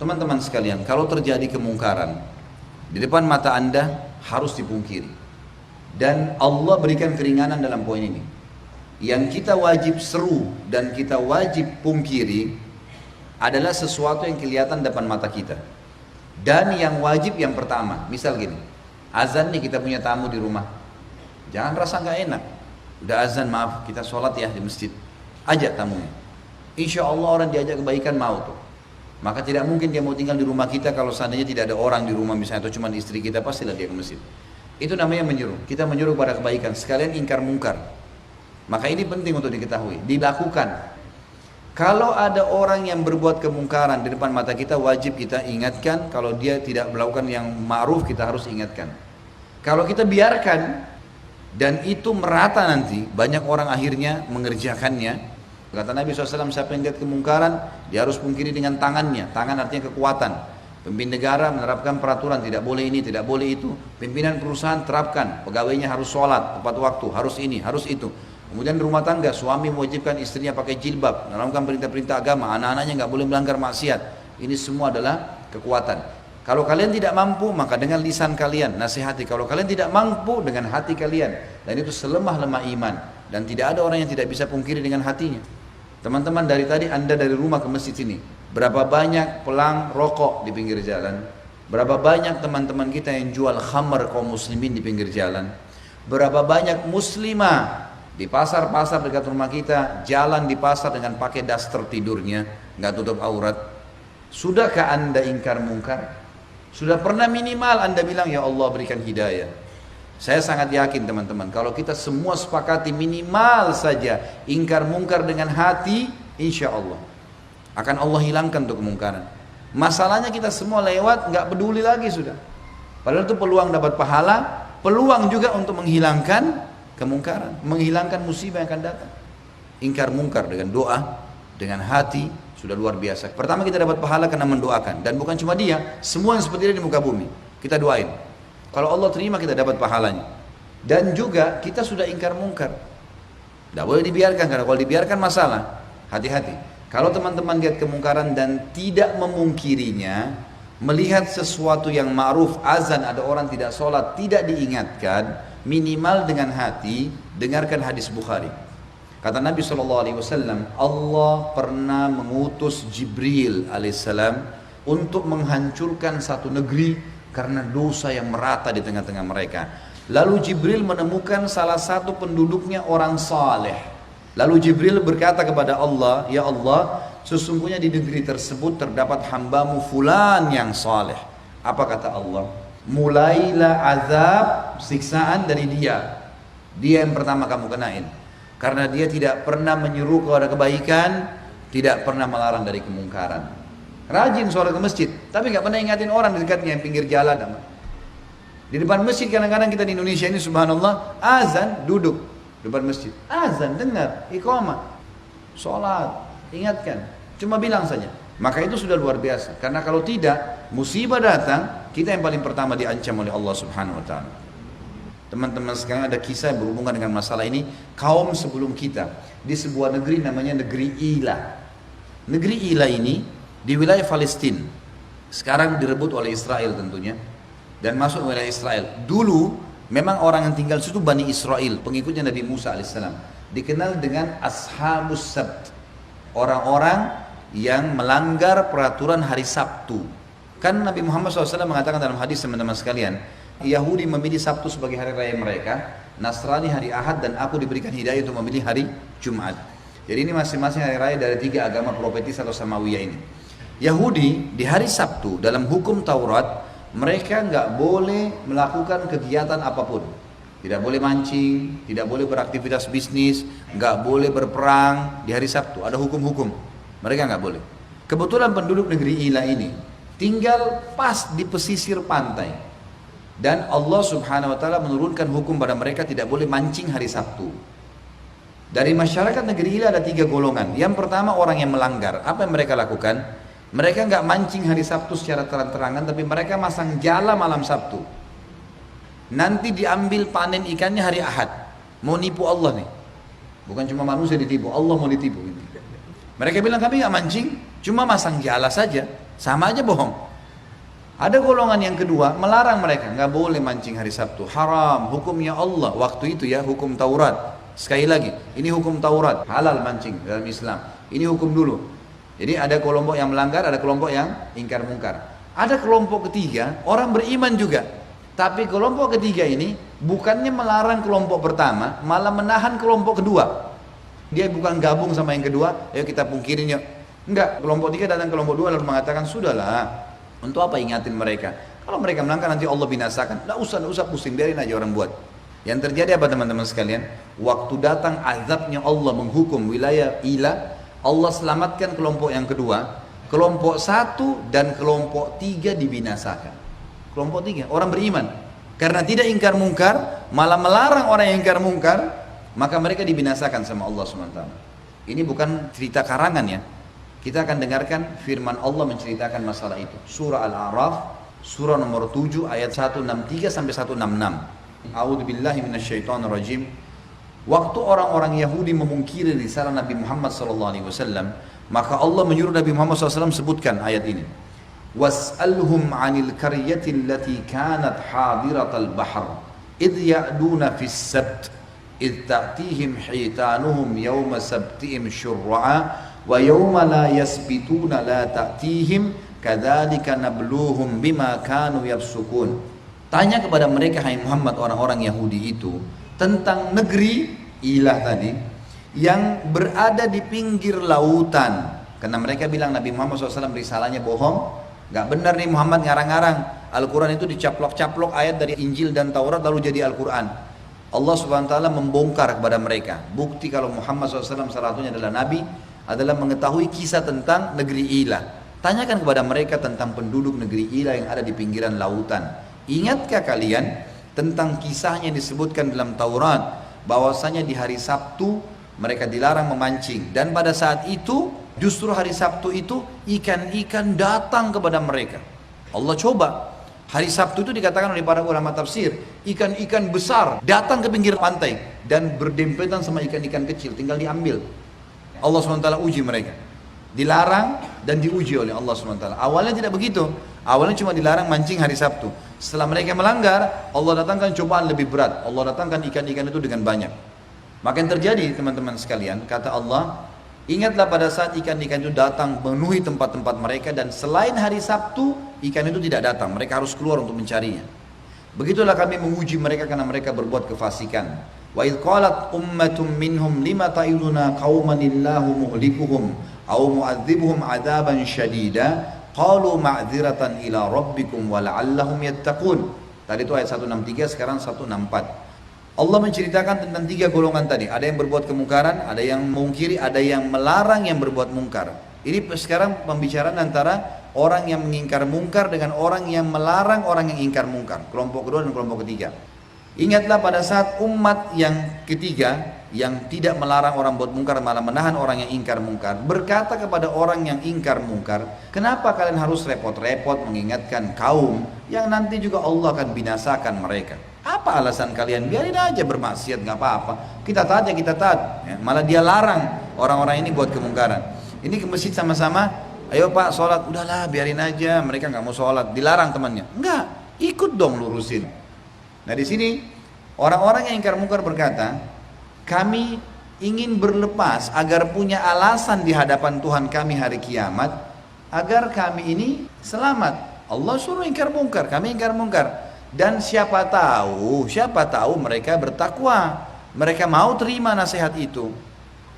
Teman-teman sekalian, kalau terjadi kemungkaran di depan mata Anda harus dipungkiri. Dan Allah berikan keringanan dalam poin ini. Yang kita wajib seru dan kita wajib pungkiri adalah sesuatu yang kelihatan depan mata kita. Dan yang wajib yang pertama, misal gini, azan nih kita punya tamu di rumah. Jangan rasa nggak enak. Udah azan, maaf kita sholat ya di masjid. Ajak tamunya. Insya Allah orang diajak kebaikan mau tuh. Maka tidak mungkin dia mau tinggal di rumah kita kalau seandainya tidak ada orang di rumah misalnya, atau cuma istri kita, pastilah dia ke masjid. Itu namanya menyuruh. Kita menyuruh pada kebaikan, sekalian ingkar mungkar. Maka ini penting untuk diketahui, dilakukan. Kalau ada orang yang berbuat kemungkaran di depan mata kita, wajib kita ingatkan. Kalau dia tidak melakukan yang ma'ruf, kita harus ingatkan. Kalau kita biarkan dan itu merata, nanti banyak orang akhirnya mengerjakannya. Kata Nabi SAW, siapa yang lihat kemungkaran, dia harus pungkiri dengan tangannya. Tangan artinya kekuatan. Pemimpin negara menerapkan peraturan, tidak boleh ini, tidak boleh itu. Pimpinan perusahaan terapkan, pegawainya harus sholat tepat waktu, harus ini, harus itu. Kemudian rumah tangga, suami mewajibkan istrinya pakai jilbab, menerapkan perintah-perintah agama, anak-anaknya nggak boleh melanggar maksiat. Ini semua adalah kekuatan. Kalau kalian tidak mampu, maka dengan lisan kalian nasihati. Kalau kalian tidak mampu, dengan hati kalian. Dan itu selemah-lemah iman. Dan tidak ada orang yang tidak bisa pungkiri dengan hatinya. Teman-teman, dari tadi Anda dari rumah ke masjid ini, berapa banyak pelang rokok di pinggir jalan? Berapa banyak teman-teman kita yang jual khamar kaum muslimin di pinggir jalan? Berapa banyak muslimah di pasar-pasar dekat rumah kita, jalan di pasar dengan pakai daster tidurnya, nggak tutup aurat? Sudahkah Anda ingkar mungkar? Sudah pernah minimal Anda bilang, ya Allah berikan hidayah? Saya sangat yakin teman-teman, kalau kita semua sepakati minimal saja ingkar mungkar dengan hati, insya Allah akan Allah hilangkan untuk kemungkaran. Masalahnya kita semua lewat, nggak peduli lagi sudah. Padahal itu peluang dapat pahala, peluang juga untuk menghilangkan kemungkaran, menghilangkan musibah yang akan datang. Ingkar mungkar dengan doa, dengan hati, sudah luar biasa. Pertama kita dapat pahala karena mendoakan, dan bukan cuma dia, semua yang seperti dia di muka bumi kita doain. Kalau Allah terima, kita dapat pahalanya. Dan juga kita sudah ingkar mungkar, tidak boleh dibiarkan, karena kalau dibiarkan masalah. Hati-hati. Kalau teman-teman lihat kemungkaran dan tidak memungkirinya, melihat sesuatu yang ma'ruf, azan ada orang tidak sholat, tidak diingatkan, minimal dengan hati, dengarkan hadis Bukhari. Kata Nabi SAW, Allah pernah mengutus Jibril alaihissalam untuk menghancurkan satu negeri karena dosa yang merata di tengah-tengah mereka. Lalu Jibril menemukan salah satu penduduknya orang saleh. Lalu Jibril berkata kepada Allah, ya Allah, sesungguhnya di negeri tersebut terdapat hambamu fulan yang saleh. Apa kata Allah? Mulailah azab, siksaan dari dia. Dia yang pertama kamu kenain. Karena dia tidak pernah menyuruh kepada kebaikan, tidak pernah melarang dari kemungkaran. Rajin sholat ke masjid, tapi nggak pernah ingatin orang di dekatnya yang pinggir jalan. Di depan masjid kadang-kadang kita di Indonesia ini subhanallah, azan duduk depan masjid, azan dengar, iqamah, sholat, ingatkan, cuma bilang saja. Maka itu sudah luar biasa. Karena kalau tidak, musibah datang, kita yang paling pertama diancam oleh Allah Subhanahu Wa Taala. Teman-teman sekarang ada kisah yang berhubungan dengan masalah ini. Kaum sebelum kita di sebuah negeri namanya negeri Ila. Negeri Ila ini di wilayah Palestina. Sekarang direbut oleh Israel tentunya dan masuk wilayah Israel. Dulu memang orang yang tinggal situ Bani Israel, pengikutnya Nabi Musa alaihissalam. Dikenal dengan Ashabus Sabt, orang-orang yang melanggar peraturan hari Sabtu. Kan Nabi Muhammad SAW mengatakan dalam hadis, teman-teman sekalian, Yahudi memilih Sabtu sebagai hari raya mereka, Nasrani hari Ahad, dan aku diberikan hidayah untuk memilih hari Jumat. Jadi ini masing-masing hari raya dari 3 agama profetis atau Samawiyah ini. Yahudi di hari Sabtu dalam hukum Taurat, mereka nggak boleh melakukan kegiatan apapun. Tidak boleh mancing, tidak boleh beraktivitas bisnis, nggak boleh berperang di hari Sabtu. Ada hukum-hukum, mereka nggak boleh. Kebetulan penduduk negeri Ila ini tinggal pas di pesisir pantai, dan Allah Subhanahu Wa Taala menurunkan hukum pada mereka tidak boleh mancing hari Sabtu. Dari masyarakat negeri Ila ada 3 golongan. Yang pertama orang yang melanggar. Apa yang mereka lakukan? Mereka nggak mancing hari Sabtu secara terang-terangan, tapi mereka masang jala malam Sabtu. Nanti diambil panen ikannya hari Ahad. Mau nipu Allah nih. Bukan cuma manusia ditipu, Allah mau ditipu. Mereka bilang kami nggak mancing, cuma masang jala saja. sama aja bohong. Ada golongan yang kedua melarang mereka, nggak boleh mancing hari Sabtu, haram, hukumnya Allah waktu itu ya, hukum Taurat. Sekali lagi, ini hukum Taurat, halal mancing dalam Islam. Ini hukum dulu. Jadi ada kelompok yang melanggar, ada kelompok yang ingkar mungkar. Ada kelompok ketiga, orang beriman juga. Tapi kelompok ketiga ini bukannya melarang kelompok pertama, malah menahan kelompok kedua. Dia bukan gabung sama yang kedua, ayo kita pungkirin yuk. Enggak, kelompok tiga datang kelompok dua lalu mengatakan, sudahlah, untuk apa ingatin mereka? Kalau mereka melanggar nanti Allah binasakan. Nggak usah pusing, biarin aja orang buat. Yang terjadi apa teman-teman sekalian? Waktu datang azabnya Allah menghukum wilayah Ila, Allah selamatkan kelompok yang kedua, kelompok satu dan kelompok tiga dibinasakan. Kelompok tiga, orang beriman. Karena tidak ingkar mungkar, malah melarang orang yang ingkar mungkar, maka mereka dibinasakan sama Allah SWT. Ini bukan cerita karangan ya. Kita akan dengarkan firman Allah menceritakan masalah itu. Surah Al-A'raf, surah nomor 7 ayat 163 sampai 166. A'udzubillahi minasyaitonirrajim. Waktu orang-orang Yahudi memungkiri risalah Nabi Muhammad SAW, maka Allah menyuruh Nabi Muhammad SAW sebutkan ayat ini. Was'alhum 'anil qaryati allati kanat hadiratal bahr idh ya'duna fis sabt idh ta'tihim hitanuhum yawma sabtihim syurra'a wa yawma la yasbituna la ta'tihim kadzalika nabluhum bima kanu yafsukun. Tanya kepada mereka, hai Muhammad, orang-orang Yahudi itu tentang negeri Ilah tadi yang berada di pinggir lautan. Karena mereka bilang Nabi Muhammad SAW risalahnya bohong, gak benar nih Muhammad ngarang-ngarang. Al-Quran itu dicaplok-caplok ayat dari Injil dan Taurat lalu jadi Al-Quran. Allah SWT membongkar kepada mereka. Bukti kalau Muhammad SAW salah satunya adalah Nabi adalah mengetahui kisah tentang negeri Ilah. Tanyakan kepada mereka tentang penduduk negeri Ilah yang ada di pinggiran lautan. Ingatkah kalian tentang kisahnya yang disebutkan dalam Taurat, bahwasanya di hari Sabtu mereka dilarang memancing, dan pada saat itu justru hari Sabtu itu ikan-ikan datang kepada mereka. Allah coba, hari Sabtu itu dikatakan oleh para ulama tafsir, ikan-ikan besar datang ke pinggir pantai dan berdempetan sama ikan-ikan kecil, tinggal diambil. Allah SWT uji mereka, dilarang dan diuji oleh Allah SWT. Awalnya tidak begitu, awalnya cuma dilarang mancing hari Sabtu. Setelah mereka melanggar, Allah datangkan cobaan lebih berat. Allah datangkan ikan-ikan itu dengan banyak. Maka yang terjadi teman-teman sekalian, kata Allah, ingatlah pada saat ikan-ikan itu datang memenuhi tempat-tempat mereka, dan selain hari Sabtu ikan itu tidak datang, mereka harus keluar untuk mencarinya. Begitulah kami menguji mereka karena mereka berbuat kefasikan. Wa idh qalat ummatum minhum lima ta'iduna qauman illahu muhlikuhum aw mu'adzibuhum 'adzaban syadida qalu ma'dziratan ila rabbikum wa la'allahum yattaqun. Tadi itu ayat 163, sekarang 164. Allah menceritakan tentang tiga golongan tadi. Ada yang berbuat kemungkaran, ada yang mengingkari, ada yang melarang yang berbuat mungkar. Ini sekarang pembicaraan antara orang yang mengingkar mungkar dengan orang yang melarang orang yang ingkar mungkar. Kelompok kedua dan kelompok ketiga. Ingatlah pada saat umat yang ketiga yang tidak melarang orang buat mungkar, malah menahan orang yang ingkar mungkar, berkata kepada orang yang ingkar mungkar, kenapa kalian harus repot-repot mengingatkan kaum yang nanti juga Allah akan binasakan mereka? Apa alasan kalian? Biarin aja bermaksiat, gak apa-apa. Kita taat ya kita taat. Ya, malah dia larang orang-orang ini buat kemungkaran. Ini ke masjid sama-sama, ayo pak sholat, udahlah biarin aja, mereka gak mau sholat, dilarang temannya. Enggak, ikut dong lurusin. Nah di sini orang-orang yang ingkar mungkar berkata, kami ingin berlepas agar punya alasan di hadapan Tuhan kami hari kiamat, agar kami ini selamat. Allah suruh ingkar mungkar, kami ingkar mungkar. Dan siapa tahu mereka bertakwa, mereka mau terima nasihat itu.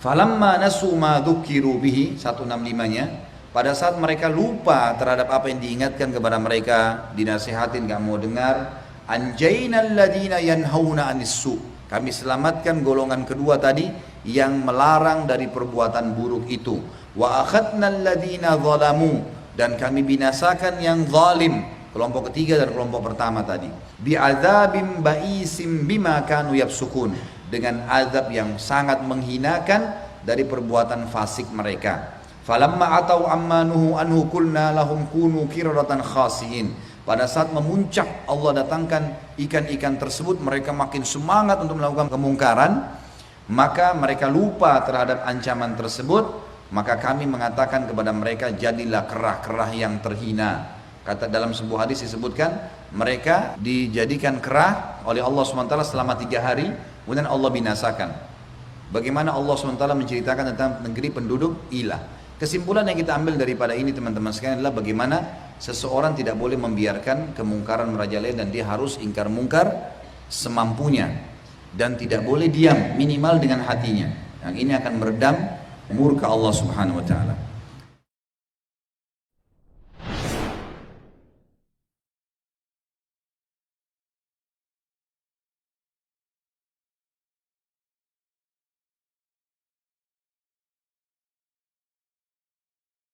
Falamma nasu ma dzukiru bihi, 165-nya, pada saat mereka lupa terhadap apa yang diingatkan kepada mereka, dinasihatin gak mau dengar, anjainal ladina yanhauna anis su, kami selamatkan golongan kedua tadi yang melarang dari perbuatan buruk itu. Wa akhadnal ladina zalamu, dan kami binasakan yang zalim, kelompok ketiga dan kelompok pertama tadi. Bi'adzabim ba'isim bima kanu yafsukun, dengan azab yang sangat menghinakan dari perbuatan fasik mereka. Falamma atau ammanuhu anhu kulna lahum kunu kiradatan khasiin. Pada saat memuncak Allah datangkan ikan-ikan tersebut, mereka makin semangat untuk melakukan kemungkaran, maka mereka lupa terhadap ancaman tersebut. maka kami mengatakan kepada mereka, jadilah kerah-kerah yang terhina. Kata dalam sebuah hadis disebutkan, mereka dijadikan kerah oleh Allah SWT selama 3 hari, kemudian Allah binasakan. Bagaimana Allah SWT menceritakan tentang negeri penduduk Ilah. Kesimpulan yang kita ambil daripada ini teman-teman sekalian adalah bagaimana seseorang tidak boleh membiarkan kemungkaran merajalela, dan dia harus ingkar mungkar semampunya, dan tidak boleh diam, minimal dengan hatinya. Yang ini akan meredam murka Allah Subhanahu wa taala.